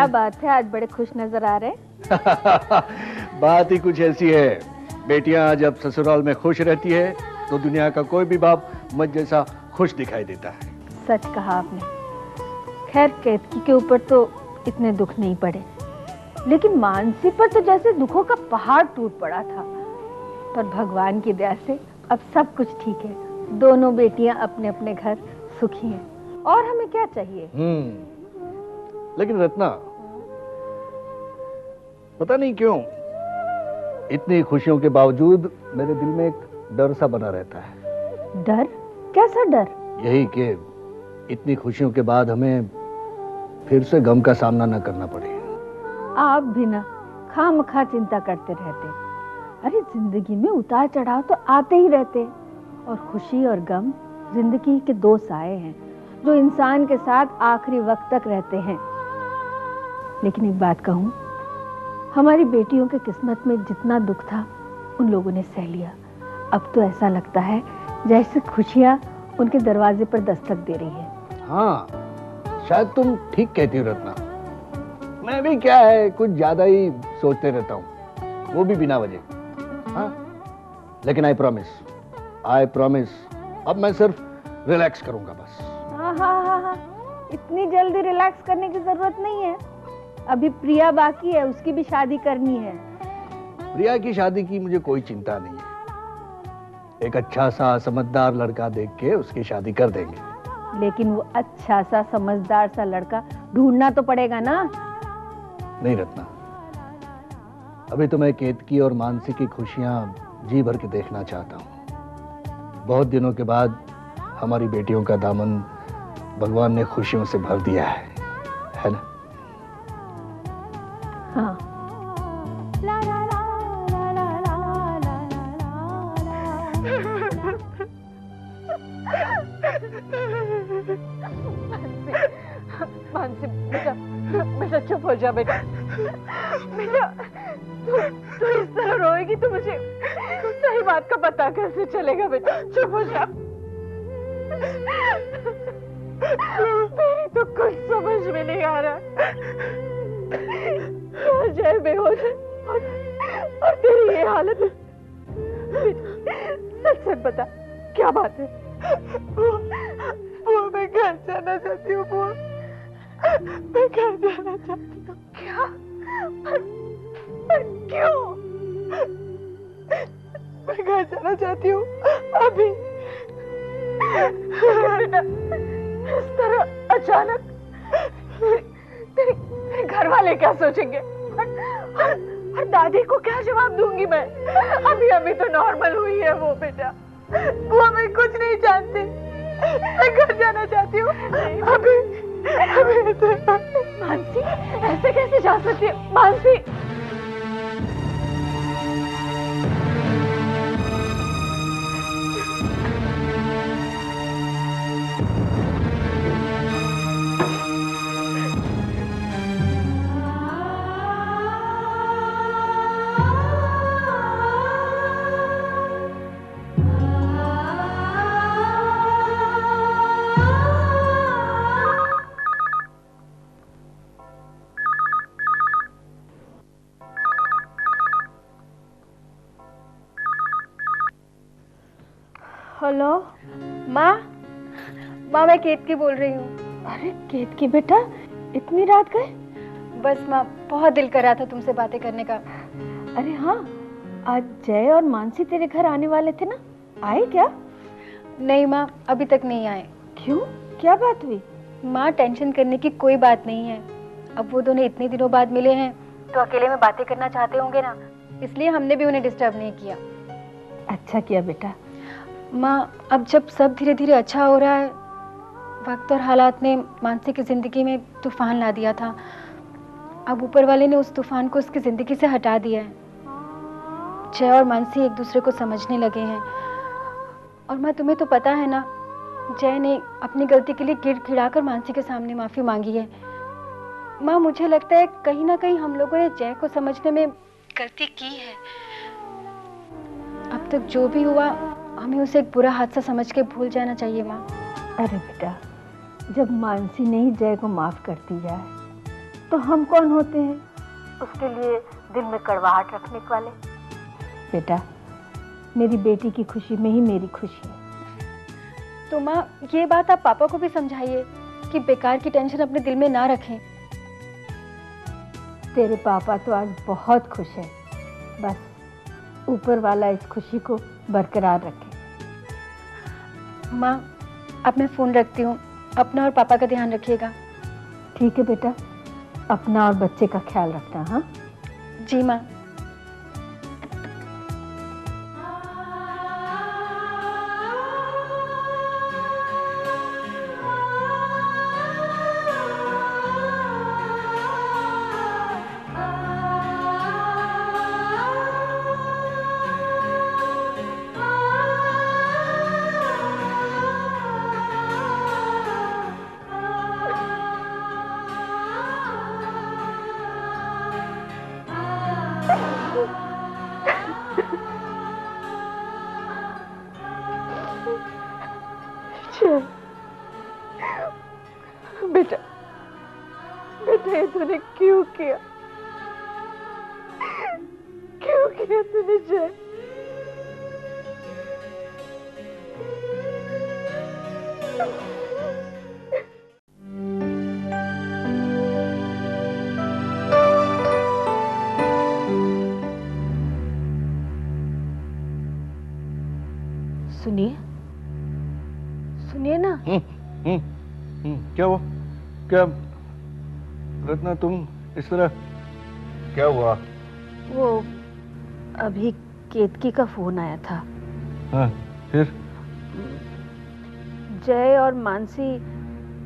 क्या बात है, आज बड़े खुश नजर आ रहे हैं। बात ही कुछ ऐसी है, बेटियां जब ससुराल में खुश रहती है तो दुनिया का कोई भी बाप मुझ जैसा खुश दिखाई देता है। सच कहा आपने। खैर केतकी के ऊपर तो इतने दुख नहीं पड़े, लेकिन मानसी पर तो जैसे दुखों का पहाड़ टूट पड़ा था। पर भगवान की दया से अब सब कुछ ठीक है। दोनों बेटियां अपने अपने घर सुखी हैं, और हमें क्या चाहिए। लेकिन रत्ना, पता नहीं क्यों इतनी खुशियों के बावजूद मेरे दिल में एक डर सा बना रहता है। डर? कैसा डर? यही कि इतनी खुशियों के बाद हमें फिर से गम का सामना न करना पड़े। आप भी ना खामखा चिंता करते रहते। अरे जिंदगी में उतार चढ़ाव तो आते ही रहते, और खुशी और गम जिंदगी के दो साए हैं जो इंसान के साथ आखिरी वक्त तक रहते हैं। लेकिन एक बात कहूँ, हमारी बेटियों के किस्मत में जितना दुख था उन लोगों ने सह लिया। अब तो ऐसा लगता है जैसे खुशियाँ उनके दरवाजे पर दस्तक दे रही है। हाँ, शायद तुम ठीक कहती हो रत्ना। मैं भी क्या है कुछ ज्यादा ही सोचते रहता हूँ, वो भी बिना वजह। हाँ, लेकिन आई प्रॉमिस अब मैं सिर्फ रिलैक्स करूंगा बस। हाँ, इतनी जल्दी रिलैक्स करने की जरूरत नहीं है। अभी प्रिया बाकी है, उसकी भी शादी करनी है। प्रिया की शादी की मुझे कोई चिंता नहीं है। एक अच्छा सा समझदार लड़का देख के उसकी शादी कर देंगे। लेकिन वो अच्छा सा समझदार सा लड़का ढूंढना तो पड़ेगा ना। नहीं रत्ना, अभी तो मैं केतकी और मानसी की खुशियां जी भर के देखना चाहता हूँ। बहुत दिनों के बाद हमारी बेटियों का दामन भगवान ने खुशियों से भर दिया है ना? हाँ। मानसी बेटा चुप हो जा बेटा। बेटा तू इस तरह रोएगी तो मुझे सही बात का पता कैसे चलेगा। बेटा चुप हो जा। मेरी तो कुछ समझ में नहीं आ रहा। क्या जय बेहोश है और तेरी ये हालत। सच सच बता, क्या बात है? वो मैं घर जाना चाहती हूँ। वो मैं घर जाना चाहती हूँ। क्या? पर क्यों? मैं घर जाना चाहती हूँ अभी। बेटा इस तरह अचानक तेरे घर वाले क्या सोचेंगे? और दादी को क्या जवाब दूंगी मैं? अभी तो नॉर्मल हुई है वो। बेटा वो मैं कुछ नहीं जानती। मैं घर जाना चाहती हूँ अभी। मानसी ऐसे कैसे जा सकती है? मानसी हेलो माँ मैं केतकी बोल रही हूँ। अरे केतकी बेटा, इतनी रात गए? बस माँ, बहुत दिल कर रहा था तुमसे बातें करने का। अरे हाँ, आज जय और मानसी तेरे घर आने वाले थे ना, आए क्या? नहीं माँ, अभी तक नहीं आए। क्यों, क्या बात हुई? माँ टेंशन करने की कोई बात नहीं है। अब वो दोनों इतने दिनों बाद मिले हैं तो अकेले में बातें करना चाहते होंगे ना, इसलिए हमने भी उन्हें डिस्टर्ब नहीं किया। अच्छा किया बेटा। माँ, अब जब सब धीरे धीरे अच्छा हो रहा है, वक्त और हालात ने मानसी की जिंदगी में तूफान ला दिया था। अब ऊपर वाले ने उस तूफान को उसकी जिंदगी से हटा दिया है। जय और मानसी एक दूसरे को समझने लगे हैं। और माँ, तुम्हें तो पता है ना, जय ने अपनी गलती के लिए गिड़गिड़ाकर मानसी के सामने माफी मांगी है। माँ, मुझे लगता है कहीं ना कहीं हम लोगों ने जय को समझने में गलती की है। अब तक जो भी हुआ, हमें उसे एक बुरा हादसा समझ के भूल जाना चाहिए माँ। अरे बेटा, जब मानसी ने ही जय को माफ कर दिया है तो हम कौन होते हैं उसके लिए दिल में कड़वाहट रखने वाले। बेटा, मेरी बेटी की खुशी में ही मेरी खुशी है। तो माँ, ये बात आप पापा को भी समझाइए कि बेकार की टेंशन अपने दिल में ना रखें। तेरे पापा तो आज बहुत खुश है, बस ऊपर वाला इस खुशी को बरकरार रखे। माँ, अब मैं फोन रखती हूँ, अपना और पापा का ध्यान रखिएगा। ठीक है बेटा, अपना और बच्चे का ख्याल रखना। हाँ जी माँ। बेटा, बेटा ये तूने क्यों किया? क्यों किया तूने जय? सुनिए, सुनिए ना। क्या हुआ? क्या रत्ना, तुम इस तरह क्या हुआ? वो अभी केतकी का फोन आया था। हाँ, फिर? जय और मानसी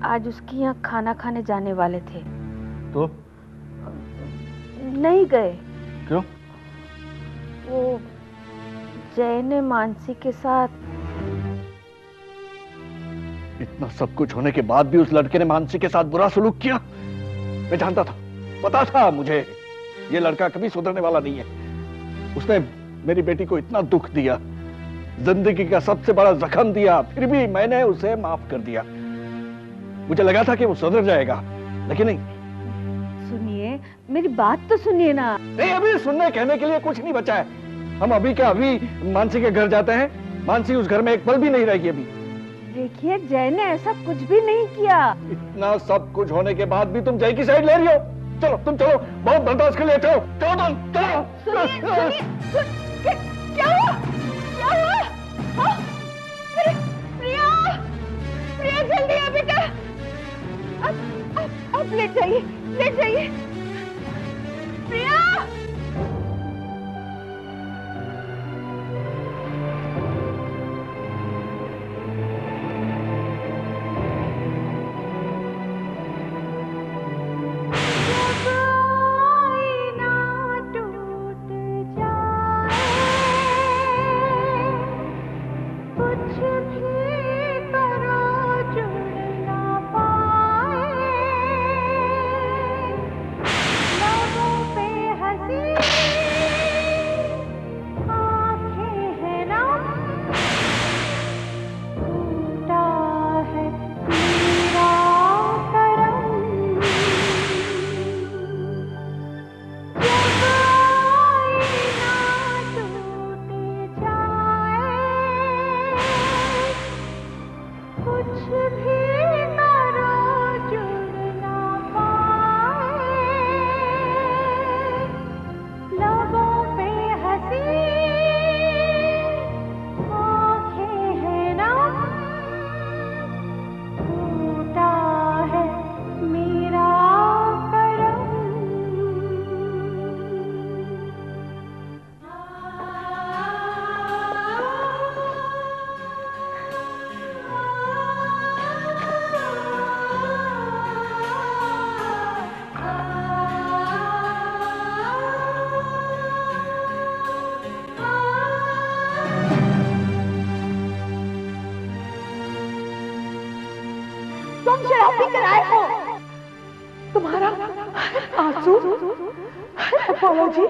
आज उसकी यहाँ खाना खाने जाने वाले थे। तो? नहीं गए। क्यों? वो जय ने मानसी के साथ। इतना सब कुछ होने के बाद भी उस लड़के ने मानसी के साथ बुरा सलूक किया? मैं जानता था, पता था मुझे, ये लड़का कभी सुधरने वाला नहीं है। उसने मेरी बेटी को इतना दुख दिया, जिंदगी का सबसे बड़ा जख्म दिया, फिर भी मैंने उसे माफ कर दिया। मुझे लगा था कि वो सुधर जाएगा, लेकिन नहीं। सुनिए, मेरी बात तो सुनिए ना। नहीं, अभी सुनने कहने के लिए कुछ नहीं बचा है। हम अभी क्या अभी मानसी के घर जाते हैं? मानसी उस घर में एक पल भी नहीं रहेगी अभी। देखिए, जय ने ऐसा कुछ भी नहीं किया। इतना सब कुछ होने के बाद भी तुम जय की साइड ले रही हो? चलो तुम चलो, बहुत बर्दाश्त कर लेते हो। चलो तुम, चलो। क्या हुआ? क्या हुआ? हाँ? प्रिया, प्रिया जल्दी आ बेटा। अब लेट जाइए, लेट जाइए। प्रिया, तुम्हारा आंसू, अपॉलॉजी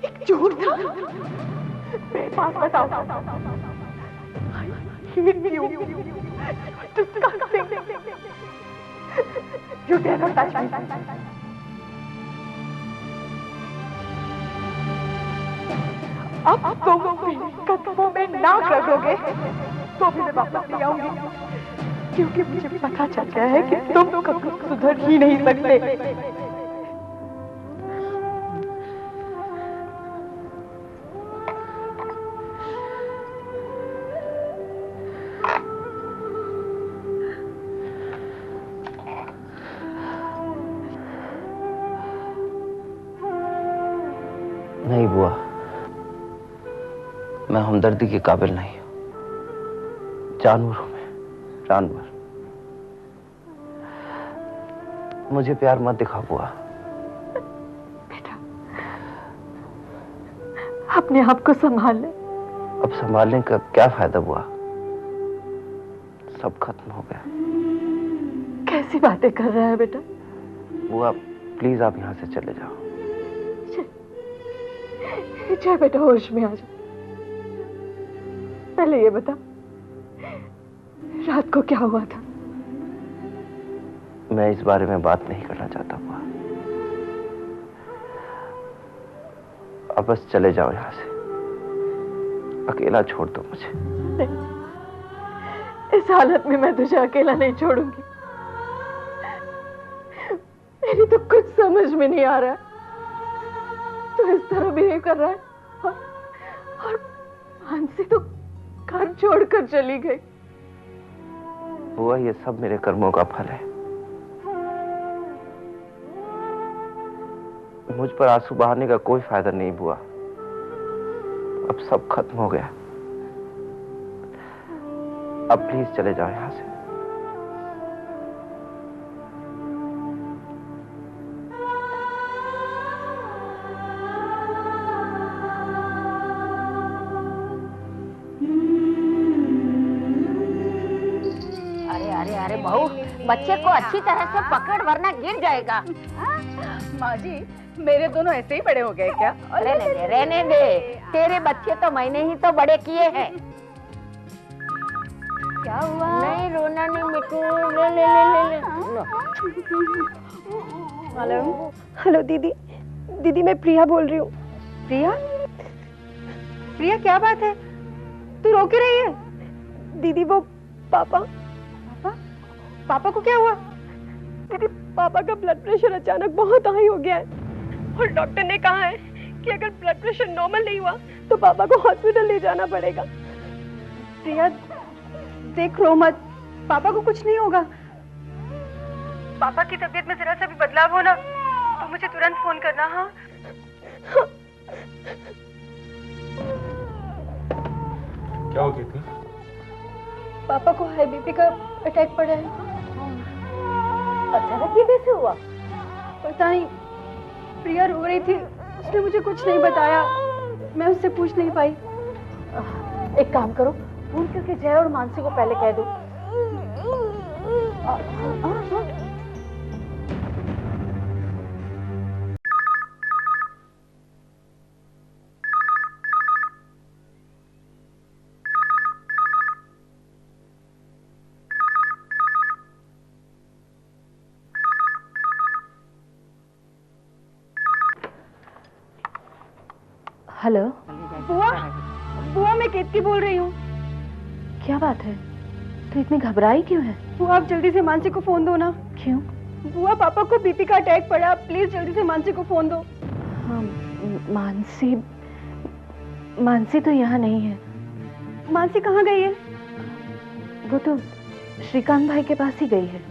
एक झूठ था। मेरे पास बताओ। You dare not touch me. अब तुम कदमों में नाक रखोगे तो भी मैं वापस नहीं आऊंगी, क्योंकि मुझे पता चल गया है कि तुम कभी सुधर ही नहीं सकते। नहीं बुआ, मैं हमदर्दी के काबिल नहीं हूं। जानवर हूं मैं, जानवर। मुझे प्यार मत दिखा बुआ। बेटा, अपने आप को संभाल ले। अब संभालने का क्या फायदा बुआ? सब खत्म हो गया। कैसी बातें कर रहा है बेटा? बुआ प्लीज आप यहां से चले जाओ। जय बेटा, होश में आ जा। पहले ये बता, रात को क्या हुआ था? मैं इस बारे में बात नहीं करना चाहता बुआ। अब बस चले जाओ यहां से, अकेला छोड़ दो मुझे। नहीं, इस हालत में मैं तुझे अकेला नहीं छोड़ूंगी। मेरी तो कुछ समझ में नहीं आ रहा है, तो इस तरह बिहेव कर रहा है। और मानसी तो घर छोड़कर चली गई। बुआ ये सब मेरे कर्मों का फल है। मुझ पर आंसू बहाने का कोई फायदा नहीं बुआ। अब सब खत्म हो गया। अब प्लीज चले जाओ यहां से। अरे बहू, बच्चे को अच्छी तरह से पकड़ वरना गिर जाएगा। माँ जी, मेरे दोनों ऐसे ही बड़े हो गए क्या? रहने दे। तेरे बच्चे तो मैंने ही तो बड़े किए हैं। क्या हुआ? नहीं रोना नहीं मिट्टू, ले। हेलो हेलो दीदी, दीदी मैं प्रिया बोल रही हूँ। प्रिया? प्रिया क्या बात है? तू रो क्यों रही है? दीदी वो पापा पापा को क्या हुआ? दीदी पापा का ब्लड प्रेशर अचानक बहुत हाई हो गया है और डॉक्टर ने कहा है कि अगर ब्लड प्रेशर नॉर्मल नहीं हुआ तो पापा को हॉस्पिटल ले जाना पड़ेगा। प्रिया देख, रो मत, पापा को कुछ नहीं होगा। पापा की तबीयत में जरा सा भी बदलाव हो ना तो मुझे तुरंत फोन करना। हाँ क्या हो गई? पापा को हाई बीपी का अटैक पड़ा है। अचानक ये कैसे हुआ? पता नहीं, प्रिया रो रही थी, उसने मुझे कुछ नहीं बताया, मैं उससे पूछ नहीं पाई। एक काम करो, फोन करके जय और मानसी को पहले कह दो। हेलो। बुआ, बुआ मैं केतकी बोल रही हूँ। क्या बात है? तू इतनी घबराई क्यों है? बुआ आप जल्दी से मानसी को फोन दो ना। क्यों? बुआ पापा को बीपी का अटैक पड़ा, प्लीज जल्दी से मानसी को फोन दो। हाँ, मानसी तो यहाँ नहीं है। मानसी कहाँ गई है? वो तो श्रीकांत भाई के पास ही गई है।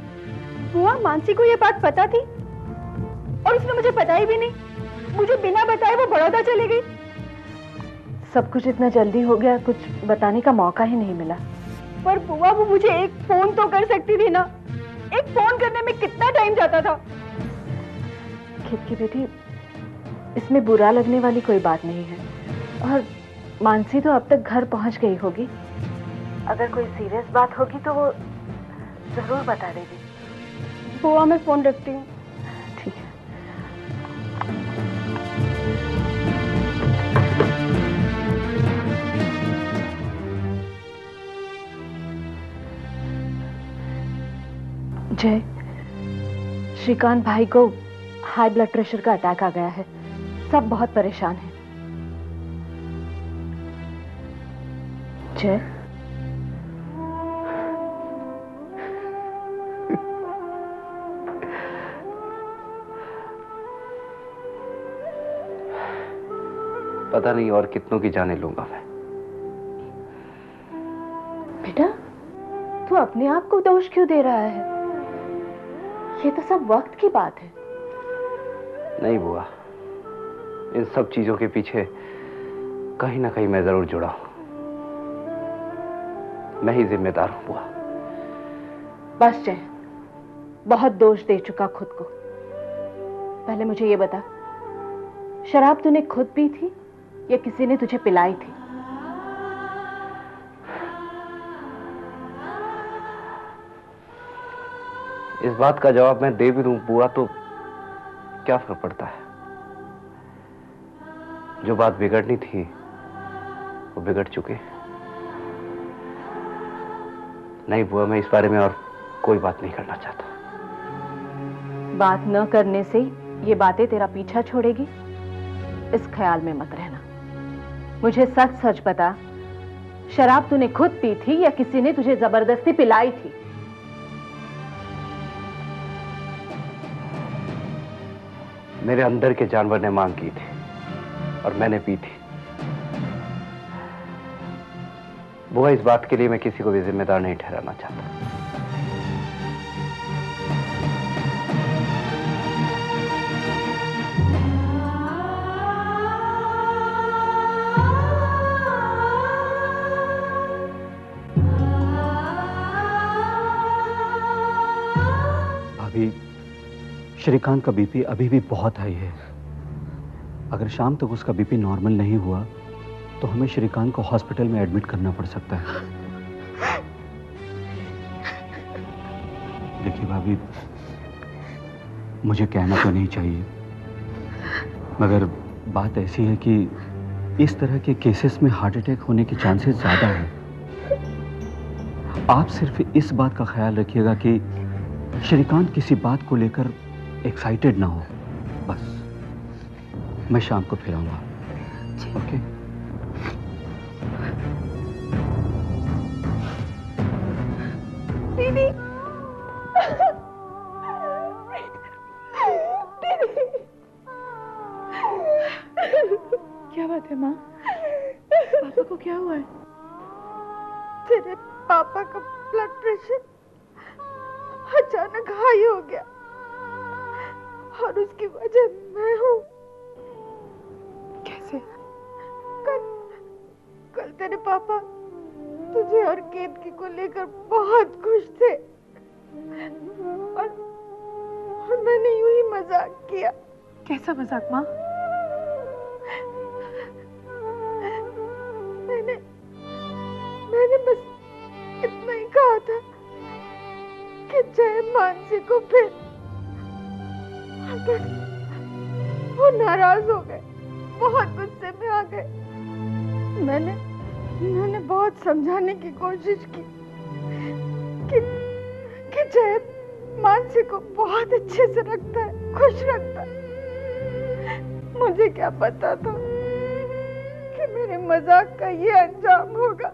बुआ मानसी को ये बात पता थी और उसने मुझे बताई भी नहीं। मुझे बिना बताए वो बड़ौदा चली गई। सब कुछ इतना जल्दी हो गया, कुछ बताने का मौका ही नहीं मिला। पर बुआ वो मुझे एक फोन तो कर सकती थी ना। एक फोन करने में कितना टाइम जाता था। केतकी बेटी, इसमें बुरा लगने वाली कोई बात नहीं है। और मानसी तो अब तक घर पहुंच गई होगी। अगर कोई सीरियस बात होगी तो वो जरूर बता देगी। बुआ मैं फोन रखती हूँ। ठीक है। जय, श्रीकांत भाई को हाई ब्लड प्रेशर का अटैक आ गया है। सब बहुत परेशान हैं। जय, पता नहीं और कितनों की जाने लूंगा मैं। बेटा, तू अपने आप को दोष क्यों दे रहा है? ये तो सब वक्त की बात है। नहीं बुआ, इन सब चीजों के पीछे कहीं ना कहीं मैं जरूर जुड़ा हूं। मैं ही जिम्मेदार हूं बुआ। बस जय, बहुत दोष दे चुका खुद को। पहले मुझे ये बता, शराब तूने खुद पी थी या किसी ने तुझे पिलाई थी? इस बात का जवाब मैं दे भी दूं बुआ तो क्या फर्क पड़ता है। जो बात बिगड़नी थी वो बिगड़ चुकी। नहीं बुआ, मैं इस बारे में और कोई बात नहीं करना चाहता। बात न करने से ये बातें तेरा पीछा छोड़ेगी, इस ख्याल में मत रहना। मुझे सच सच बता, शराब तूने खुद पी थी या किसी ने तुझे जबरदस्ती पिलाई थी? मेरे अंदर के जानवर ने मांग की थी और मैंने पी थी। बुआ, इस बात के लिए मैं किसी को भी जिम्मेदार नहीं ठहराना चाहता। भाभी, श्रीकांत का बीपी अभी भी बहुत हाई है। अगर शाम तक उसका बीपी नॉर्मल नहीं हुआ तो हमें श्रीकांत को हॉस्पिटल में एडमिट करना पड़ सकता है। देखिए भाभी, मुझे कहना तो नहीं चाहिए, मगर बात ऐसी है कि इस तरह के केसेस में हार्ट अटैक होने के चांसेस ज्यादा हैं। आप सिर्फ इस बात का ख्याल रखिएगा कि श्रीकांत किसी बात को लेकर एक्साइटेड ना हो, बस। मैं शाम को फिर आऊंगा। ओके? दीदी, क्या बात है माँ? पापा को क्या हुआ है? तेरे पापा का ब्लड प्रेशर अचानक हाई हो गया और उसकी वजह मैं हूँ। कैसे? कल तेरे पापा तुझे और केतकी को लेकर बहुत खुश थे और मैंने यूं ही मजाक किया। कैसा मजाक माँ? मैंने बस इतना ही कहा था कि जय मानसी को फिर, बस वो नाराज हो गए, बहुत गुस्से में आ गए। मैंने बहुत समझाने की कोशिश की कि जय मानसी को बहुत अच्छे से रखता है, खुश रखता है। मुझे क्या पता था कि मेरे मजाक का ये अंजाम होगा।